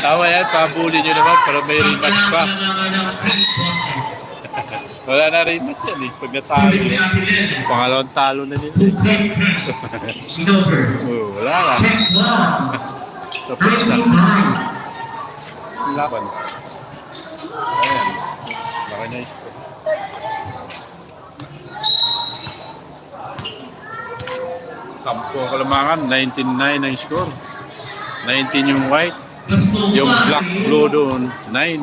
Tama yan, pabuli nyo naman para may rematch pa. Wala na rematch yan eh. Pag natalo, pangalawang talo na nila eh. Wala na. Tapos na. Laban. Ayan. Laki na ito. Sampo ang kalamangan, 19-9 ang score. 19 yung white. Yung black blue doon, 9.